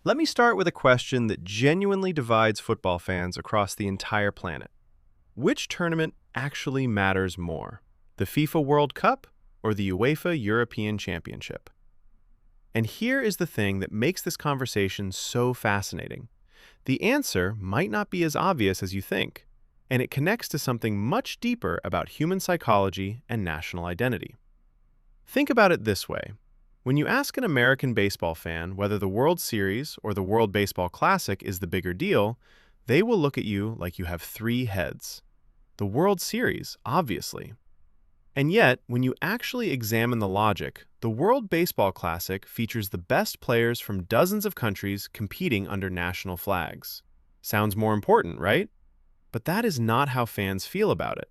Let me start with a question that genuinely divides football fans across the entire planet. Which tournament actually matters more? The FIFA World Cup or the UEFA European Championship? And here is the thing that makes this conversation so fascinating. The answer might not be as obvious as you think, and it connects to something much deeper about human psychology and national identity. Think about it this way. When you ask an American baseball fan whether the World Series or the World Baseball Classic is the bigger deal, they will look at you like you have three heads. The World Series, obviously. And yet, when you actually examine the logic, the World Baseball Classic features the best players from dozens of countries competing under national flags. Sounds more important, right? But that is not how fans feel about it.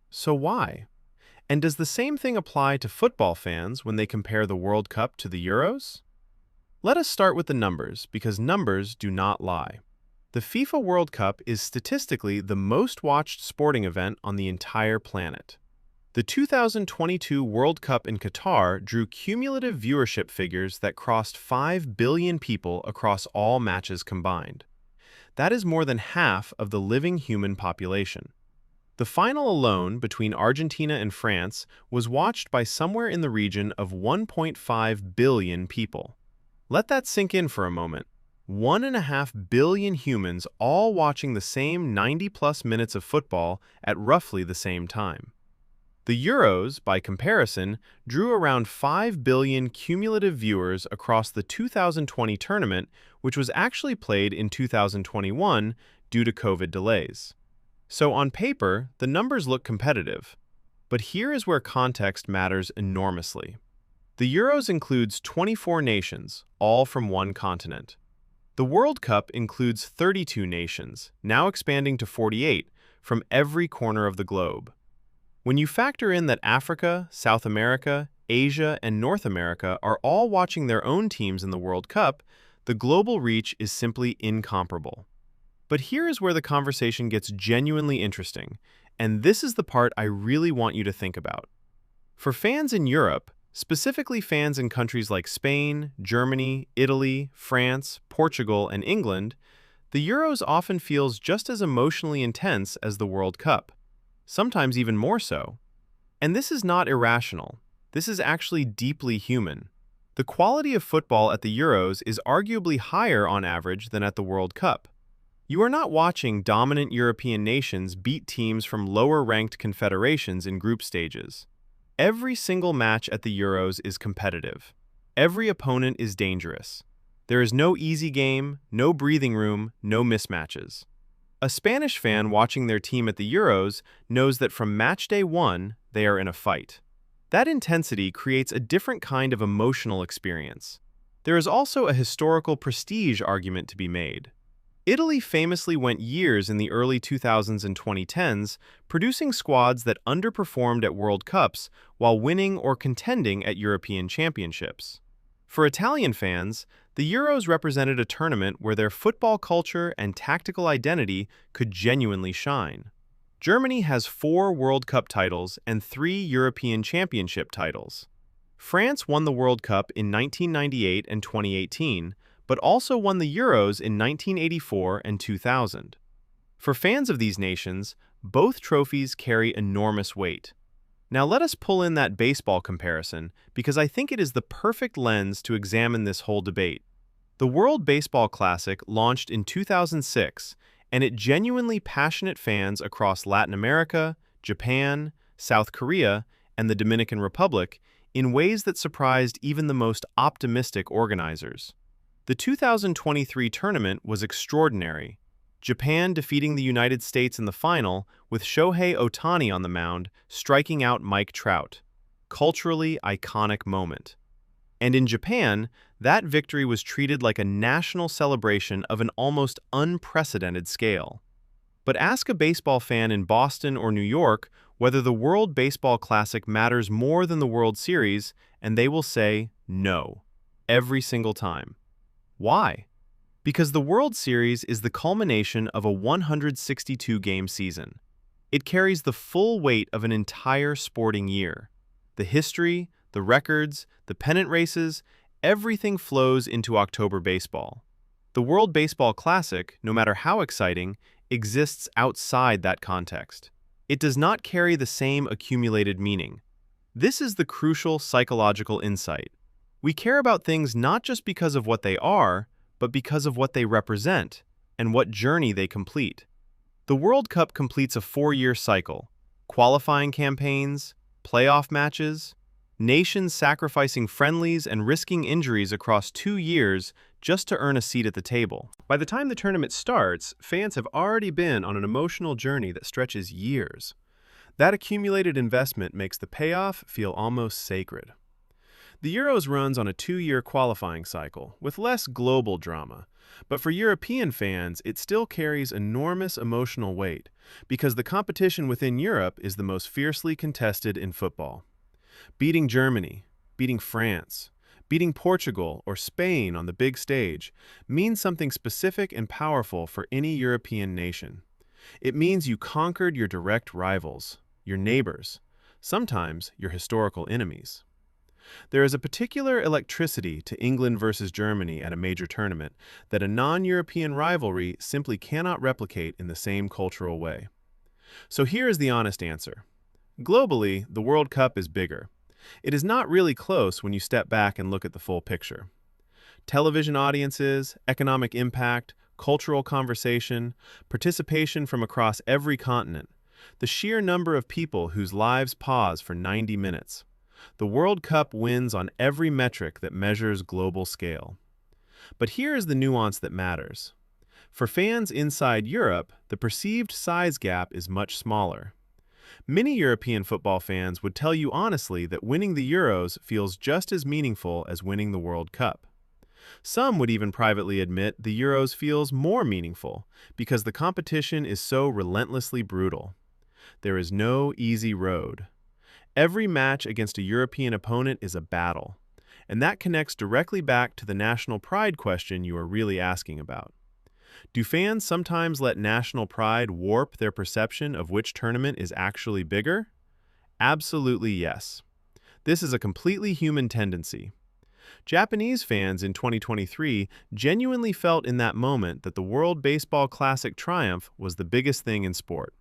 So why? And does the same thing apply to football fans when they compare the World Cup to the Euros? Let us start with the numbers, because numbers do not lie. The FIFA World Cup is statistically the most watched sporting event on the entire planet. The 2022 World Cup in Qatar drew cumulative viewership figures that crossed 5 billion people across all matches combined. That is more than half of the living human population. The final alone between Argentina and France was watched by somewhere in the region of 1.5 billion people. Let that sink in for a moment. 1.5 billion humans all watching the same 90-plus minutes of football at roughly the same time. The Euros, by comparison, drew around 5 billion cumulative viewers across the 2020 tournament, which was actually played in 2021 due to COVID delays. So on paper, the numbers look competitive. But here is where context matters enormously. The Euros includes 24 nations, all from one continent. The World Cup includes 32 nations, now expanding to 48, from every corner of the globe. When you factor in that Africa, South America, Asia, and North America are all watching their own teams in the World Cup, the global reach is simply incomparable. But here is where the conversation gets genuinely interesting, and this is the part I really want you to think about. For fans in Europe, specifically fans in countries like Spain, Germany, Italy, France, Portugal, and England, the Euros often feels just as emotionally intense as the World Cup, sometimes even more so. And this is not irrational. This is actually deeply human. The quality of football at the Euros is arguably higher on average than at the World Cup. You are not watching dominant European nations beat teams from lower-ranked confederations in group stages. Every single match at the Euros is competitive. Every opponent is dangerous. There is no easy game, no breathing room, no mismatches. A Spanish fan watching their team at the Euros knows that from match day one, they are in a fight. That intensity creates a different kind of emotional experience. There is also a historical prestige argument to be made. Italy famously went years in the early 2000s and 2010s, producing squads that underperformed at World Cups while winning or contending at European Championships. For Italian fans, the Euros represented a tournament where their football culture and tactical identity could genuinely shine. Germany has 4 World Cup titles and 3 European Championship titles. France won the World Cup in 1998 and 2018, but also won the Euros in 1984 and 2000. For fans of these nations, both trophies carry enormous weight. Now let us pull in that baseball comparison, because I think it is the perfect lens to examine this whole debate. The World Baseball Classic launched in 2006, and it genuinely passionate fans across Latin America, Japan, South Korea, and the Dominican Republic in ways that surprised even the most optimistic organizers. The 2023 tournament was extraordinary. Japan defeating the United States in the final, with Shohei Ohtani on the mound, striking out Mike Trout. Culturally iconic moment. And in Japan, that victory was treated like a national celebration of an almost unprecedented scale. But ask a baseball fan in Boston or New York whether the World Baseball Classic matters more than the World Series, and they will say no, every single time. Why? Because the World Series is the culmination of a 162-game season. It carries the full weight of an entire sporting year. The history, the records, the pennant races, everything flows into October baseball. The World Baseball Classic, no matter how exciting, exists outside that context. It does not carry the same accumulated meaning. This is the crucial psychological insight. We care about things not just because of what they are, but because of what they represent and what journey they complete. The World Cup completes a 4-year cycle: qualifying campaigns, playoff matches, nations sacrificing friendlies and risking injuries across 2 years just to earn a seat at the table. By the time the tournament starts, fans have already been on an emotional journey that stretches years. That accumulated investment makes the payoff feel almost sacred. The Euros runs on a 2-year qualifying cycle, with less global drama. But for European fans, it still carries enormous emotional weight, because the competition within Europe is the most fiercely contested in football. Beating Germany, beating France, beating Portugal or Spain on the big stage means something specific and powerful for any European nation. It means you conquered your direct rivals, your neighbors, sometimes your historical enemies. There is a particular electricity to England versus Germany at a major tournament that a non-European rivalry simply cannot replicate in the same cultural way. So here is the honest answer. Globally, the World Cup is bigger. It is not really close when you step back and look at the full picture. Television audiences, economic impact, cultural conversation, participation from across every continent, the sheer number of people whose lives pause for 90 minutes. The World Cup wins on every metric that measures global scale. But here is the nuance that matters. For fans inside Europe, the perceived size gap is much smaller. Many European football fans would tell you honestly that winning the Euros feels just as meaningful as winning the World Cup. Some would even privately admit the Euros feels more meaningful because the competition is so relentlessly brutal. There is no easy road. Every match against a European opponent is a battle, and that connects directly back to the national pride question you are really asking about. Do fans sometimes let national pride warp their perception of which tournament is actually bigger? Absolutely yes. This is a completely human tendency. Japanese fans in 2023 genuinely felt in that moment that the World Baseball Classic triumph was the biggest thing in sport.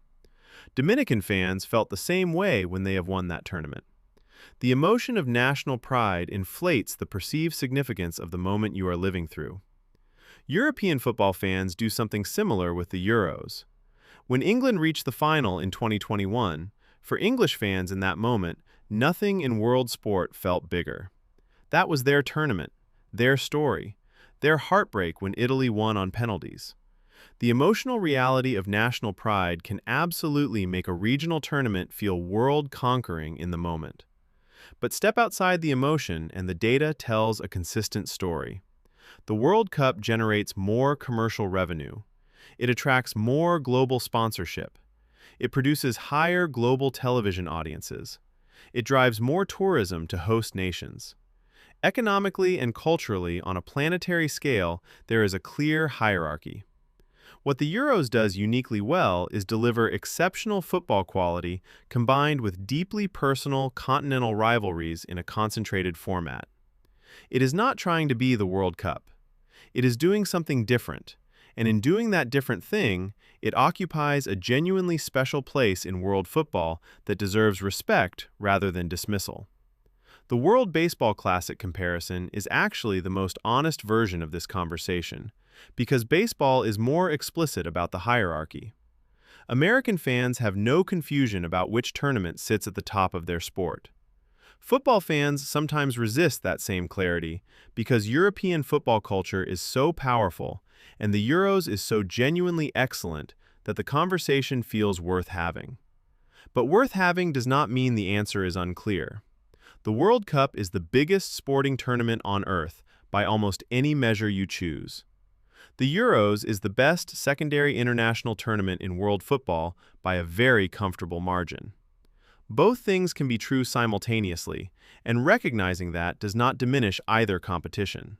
Dominican fans felt the same way when they have won that tournament. The emotion of national pride inflates the perceived significance of the moment you are living through. European football fans do something similar with the Euros. When England reached the final in 2021, for English fans in that moment, nothing in world sport felt bigger. That was their tournament, their story, their heartbreak when Italy won on penalties. The emotional reality of national pride can absolutely make a regional tournament feel world-conquering in the moment. But step outside the emotion and the data tells a consistent story. The World Cup generates more commercial revenue. It attracts more global sponsorship. It produces higher global television audiences. It drives more tourism to host nations. Economically and culturally, on a planetary scale, there is a clear hierarchy. What the Euros does uniquely well is deliver exceptional football quality combined with deeply personal continental rivalries in a concentrated format. It is not trying to be the World Cup. It is doing something different, and in doing that different thing, it occupies a genuinely special place in world football that deserves respect rather than dismissal. The World Baseball Classic comparison is actually the most honest version of this conversation, because baseball is more explicit about the hierarchy. American fans have no confusion about which tournament sits at the top of their sport. Football fans sometimes resist that same clarity because European football culture is so powerful and the Euros is so genuinely excellent that the conversation feels worth having. But worth having does not mean the answer is unclear. The World Cup is the biggest sporting tournament on Earth by almost any measure you choose. The Euros is the best secondary international tournament in world football by a very comfortable margin. Both things can be true simultaneously, and recognizing that does not diminish either competition.